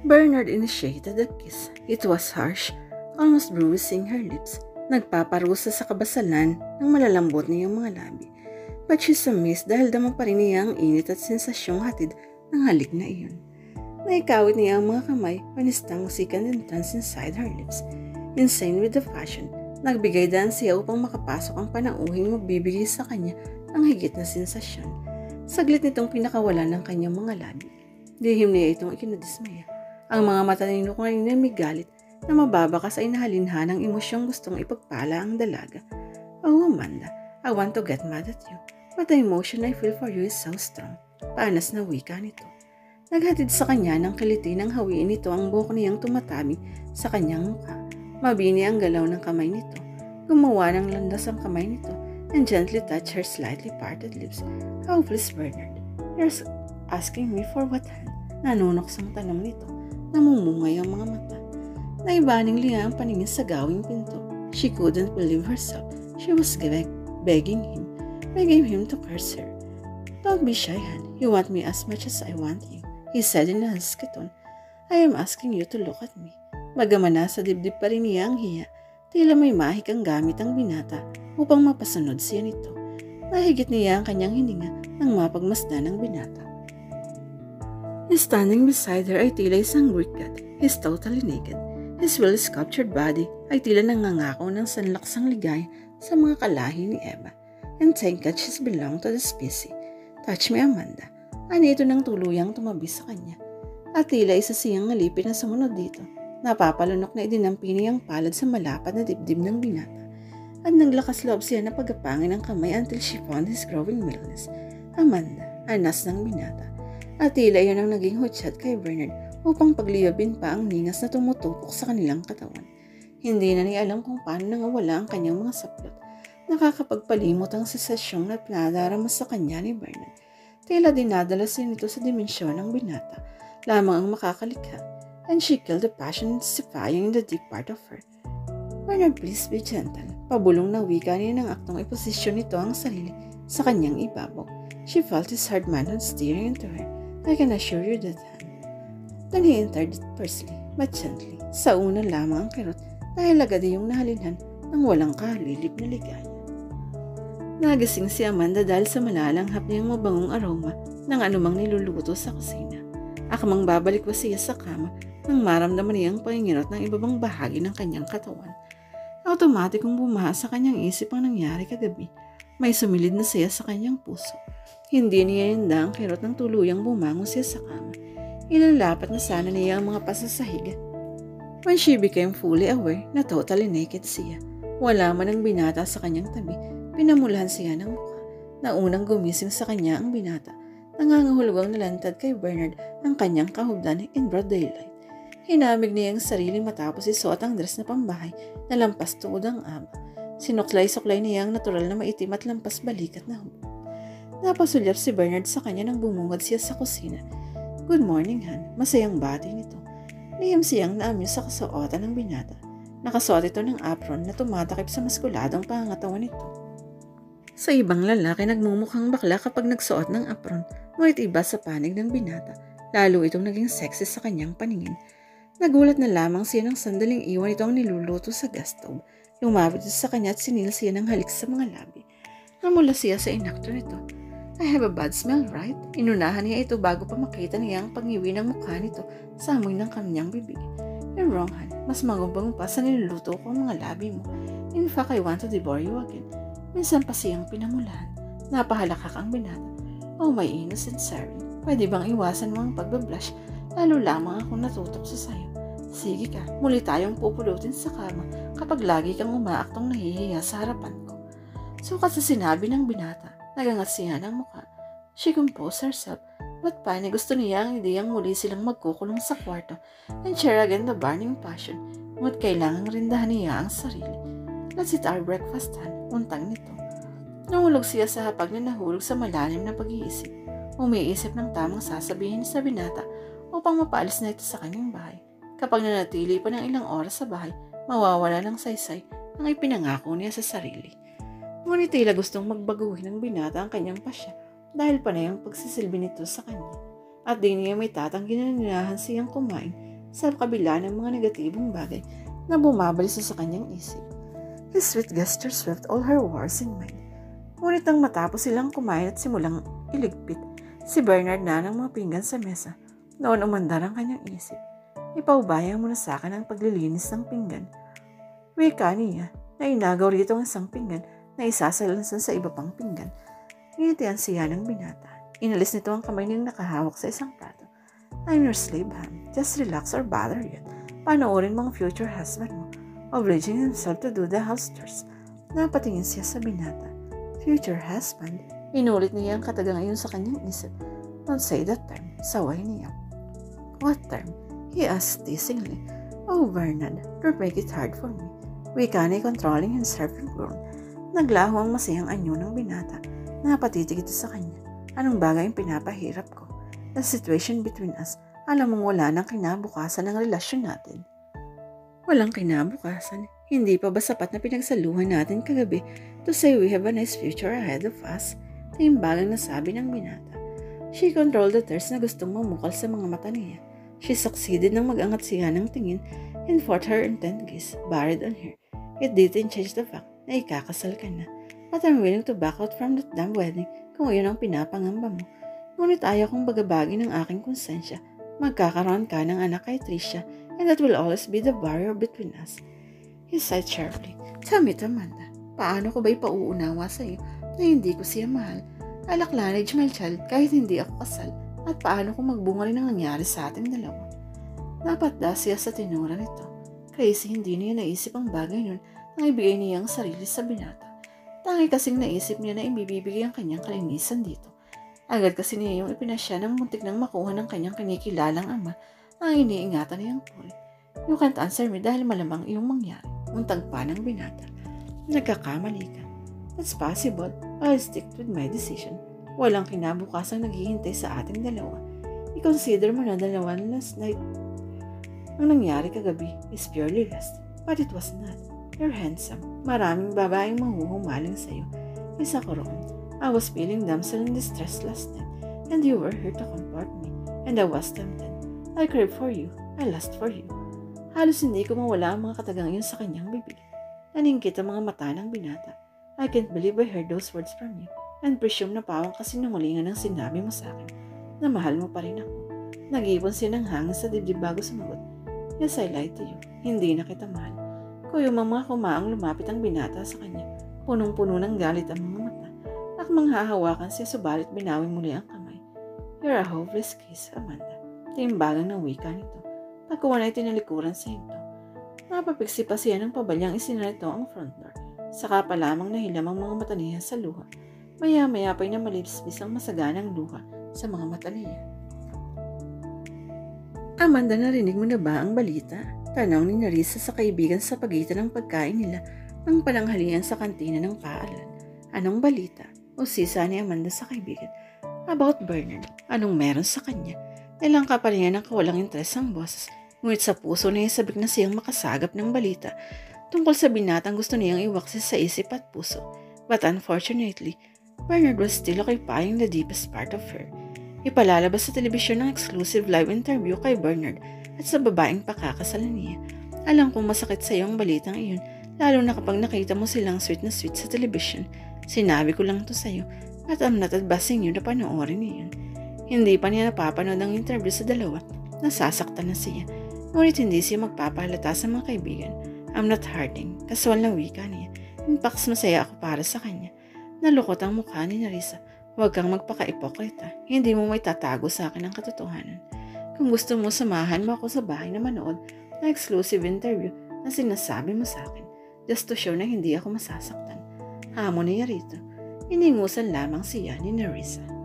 Bernard initiated the kiss. It was harsh, almost bruising her lips. Nagpaparusa sa kabasalan ng malalambot niyang mga labi. But she's amazed dahil dama pa rin niya ang init at sensasyong hatid ng halik na iyon. Naikawit niya ang mga kamay when his tongue sickened and danced inside her lips. Insane with the passion, nagbigay daan siya upang makapasok ang panauhing magbibigay sa kanya ng higit na sensasyon. Saglit nitong pinakawala ng kanyang mga labi. Lihim niya itong ikinadismaya. Ang mga mata ni Nuko ay may galit na mababakas ay nahalinha ng emosyong gustong ipagpala ang dalaga. Oh Amanda, I want to get mad at you, but the emotion I feel for you is so strong. Paanas na wika nito. Naghatid sa kanya ng kiliti ng hawiin nito ang buhok niyang tumatabi sa kanyang mukha. Mabini ang galaw ng kamay nito. Gumawa ng landas ang kamay nito and gently touch her slightly parted lips. How please Bernard, you're asking me for what hand? Nanunoksang tanong nito. Namumungay ang mga mata. Naibaning liya ang paningin sa gawing pinto. She couldn't believe herself. She was begging him to curse her. Don't be shy, Han. You want me as much as I want you, he said in a husky tone. I am asking you to look at me. Bagaman nasa dibdib pa rin niya ang hiya, tila may mahik ang gamit ang binata upang mapasunod siya nito. Nahigit niya ang kanyang hininga nang mapagmasdan ng binata. Standing beside her ay tila isang Greek god. He's totally naked. His well-sculptured body ay tila nangangako ng sanlaksang ligaya sa mga kalahi ni Eva. And thank God she's belonged to the species. Touch me, Amanda. Ani ito nang tuluyang tumabi sa kanya. At tila isa siyang ngalipin na sumunod dito. Napapalunok na idinampi niyang palad sa malapad na dibdib ng binata. At naglakas loob siya na pagapangin ang kamay until she found his growing maleness. Amanda, anas ng binata. At tila iyon ang naging hutsat kay Bernard upang pagliyabin pa ang ningas na tumutupok sa kanilang katawan. Hindi na niya alam kung paano nangawala ang kanyang mga saplot. Nakakapagpalimot ang sensasyong na pinadarama sa kanya ni Bernard. Tila dinadala siya nito sa dimensyon ng binata, lamang ang makakalikha, and she killed the passion intensifying in the deep part of her. Bernard, please be gentle. Pabulong na wika niya ng aktong iposisyon nito ang sarili sa kanyang ibabaw. She felt his hard manhood steering into her. I can assure you that, Han. Then he entered it firstly, but gently. Sa una lamang ang kirot dahil agad yung nahalinhan ng walang kahalilip na ligaya. Nagising si Amanda dahil sa malalanghap niyang mabangong aroma ng anumang niluluto sa kusina. Akamang babalik pa siya sa kama nang maramdaman niyang pangingirot ng ibabang bahagi ng kanyang katawan. Automatikong bumaha sa kanyang isip ang nangyari kagabi. May sumilid na siya sa kanyang puso. Hindi niya yanda ang kirot ng tuluyang bumangon siya sa kama. Ilalapat na sana niya ang mga pasasahiga. When she became fully aware na totally naked siya, wala man ang binata sa kanyang tabi. Pinamulahan siya ng mukha. Naunang gumising sa kanya ang binata. Nangangahulugang nalantad kay Bernard ang kanyang kahugdan in broad daylight. Hinamig niya ang sarili matapos isuot ang dress na pambahay na lampas tuod ang aba. Sinuklay-suklay niya ang natural na maitim at lampas balikat na hubog. Napasulyap si Bernard sa kanya nang bumungad siya sa kusina. Good morning, Han. Masayang bati nito. Lihim siyang naamyos sa kasuotan ng binata. Nakasuot ito ng apron na tumatakip sa maskuladong pangangatawan nito. Sa ibang lalaki, nagmumukhang bakla kapag nagsuot ng apron, ngunit iba sa panig ng binata. Lalo itong naging sexy sa kanyang paningin. Nagulat na lamang siya ng sandaling iwan ito ang niluluto sa gas stove. Lumapit sa kanya at sinil siya ng halik sa mga labi. Namula siya sa inakto nito. I have a bad smell, right? Inunahan niya ito bago pa makita niya ang pangiwi ng mukha nito sa amoy ng kanyang bibig. You're wrong, Han. Mas magumbang pa sa niluluto ko ang mga labi mo. In fact, I want to devour you again. Minsan pa siyang pinamulahan. Napahalakak ang binata. Oh, my innocent Sari. Pwede bang iwasan mo ang pagbablush? Lalo lamang akong natutok sa sayo. Sige ka, muli tayong pupulutin sa kama kapag lagi kang umaaktong nahihiya sa harapan ko. Sukat sa sinabi ng binata, nagangat siya ng mukha. She composed herself, but paano gusto niya ang ideyang muli silang magkukulong sa kwarto and share again the burning passion, ngunit kailangang rindahan niya ang sarili. Let's eat our breakfast, Han. Untang nito. Nahulog siya sa hapag na nahulog sa malalim na pag-iisip. Umiisip ng tamang sasabihin sa binata upang mapaalis na ito sa kanyang bahay. Kapag nanatili pa ng ilang oras sa bahay, mawawala ng saysay ang ipinangako niya sa sarili. Ngunit tila gustong magbaguhin ng binata ang kanyang pasya dahil panay ang pagsisilbi nito sa kanya. At di niya may tatanggi na ninahan siyang kumain sa kabila ng mga negatibong bagay na bumabalisa sa kanyang isip. His sweet gesture swept all her worries in mind. Ngunit nang matapos silang kumain at simulang iligpit, si Bernard na ng mga pinggan sa mesa. Noon umandar ang kanyang isip. Ipaubaya mo na sa akin ang paglilinis ng pinggan. Wika niya na inagaw rito ang isang pinggan na isasalansan sa iba pang pinggan. Ngitian siya ng binata. Inalis nito ang kamay niyang nakahawak sa isang plato. I'm your slave, Han. Just relax or bother yet. Panoorin mo ang future husband mo, obliging himself to do the house chores. Napatingin siya sa binata. Future husband? Inulit niya ang katagang iyon sa kanyang isip. Don't say that term. Saway niya. What term? He asked teasingly. Oh, Bernard, don't make it hard for me. Wika na controlling himself and grown. Naglaho ang masayang anyo ng binata. Napatitig ito sa kanya. Anong bagay ang pinapahirap ko? The situation between us, alam mong wala nang kinabukasan ng relasyon natin. Walang kinabukasan. Hindi pa ba sapat na pinagsaluhan natin kagabi to say we have a nice future ahead of us? Taimbagang nasabi ng binata. She controlled the tears na gustong mamukal sa mga mata niya. She succeeded nang mag-angat siya ng tingin and fought her intent gaze buried on her. It didn't change the fact na ikakasal ka na. But I'm willing to back out from that damn wedding kung iyon ang pinapangamba mo. Ngunit ayaw kong bagabagi ng aking konsensya. Magkakaroon ka ng anak kay Tricia and that will always be the barrier between us. He sighed sharply. Tell me, Amanda, paano ko ba ipauunawa sa iyo na hindi ko siya mahal? I'll acknowledge my child kahit hindi ako kasal. At paano kung magbunga rin ang nangyari sa ating dalawa? Napatda siya sa tinura nito. Crazy hindi niya naisip ang bagay nun nang ibigay niya ang sarili sa binata. Tangi kasing naisip niya na ibibigay ang kanyang kalinisan dito. Agad kasi niya yung ipinasya ng muntik nang makuha ng kanyang kinikilalang ama ang iniingatan niyang puri. You can't answer me dahil malamang iyong mangyari. Untag pa ng binata. Nagkakamali ka. That's possible. I'll stick with my decision. Walang kinabukasang naghihintay sa ating dalawa. I-consider mo na dalawan last night. Ang nangyari kagabi is purely lust. But it was not. You're handsome. Maraming babaeng mahuhumaling sa'yo. Isa ko roon. I was feeling damsel in distress last night, and you were here to comfort me, and I was tempted. I craved for you. I lust for you. Halos hindi ko mawala ang mga katagang iyon sa kanyang bibig. Naningkit ang mga mata ng binata. I can't believe I heard those words from you, and presume na pawang kasinungalingan ang sinabi mo sa akin, na mahal mo pa rin ako. Nag-ipon siya ng hangin sa dibdib bago sumagot. Yes, I lied to you. Hindi na kita mahal. Kuyong mga kumaang lumapit ang binata sa kanya. Punong-puno ng galit ang mga mata. Akmang hahawakan siya subalit binawi muli ang kamay. You're a hopeless case, Amanda. Timbagang ng wika nito. Pagkuha na itinalikuran sa hinto. Napapiksi pa siya ng pabalyang isinarito ang front door. Saka pa lamang nahilam ang mga mata niya sa luha. Maya-maya pa'y na malipis ang masaganang luha sa mga mata niya. Amanda, narinig mo na ba ang balita? Tanong ni Narisa sa kaibigan sa pagitan ng pagkain nila ng pananghalian sa kantina ng paaralan. Anong balita? O sisa ni Amanda sa kaibigan. About Bernard. Anong meron sa kanya? Nilangka pa niya ng kawalang interes ang boses. Ngunit sa puso niya sabik na siyang makasagap ng balita tungkol sa binatang gusto niyang iwaksis sa isip at puso. But unfortunately, Bernard was still occupying the deepest part of her. Ipalalabas sa telebisyon ng exclusive live interview kay Bernard at sa babaeng pakakasalan niya. Alam kong masakit sa iyo ang balitang iyon, lalo na kapag nakita mo silang sweet na sweet sa telebisyon. Sinabi ko lang to sa iyo at I'm not advising you na panoorin niyon. Hindi pa niya napapanood ang interview sa dalawa. Nasasaktan na siya. Ngunit hindi siya magpapahalata sa mga kaibigan. I'm not hurting. Kaswal na wika niya. In fact, masaya ako para sa kanya. Nalukot ang mukha ni Narisa. Huwag kang magpaka-ipokrita. Hindi mo may tatago sa akin ang katotohanan. Kung gusto mo, samahan mo ako sa bahay na manood na exclusive interview na sinasabi mo sa akin. Just to show na hindi ako masasaktan. Hamon niya rito. Iningusan lamang siya ni Narisa.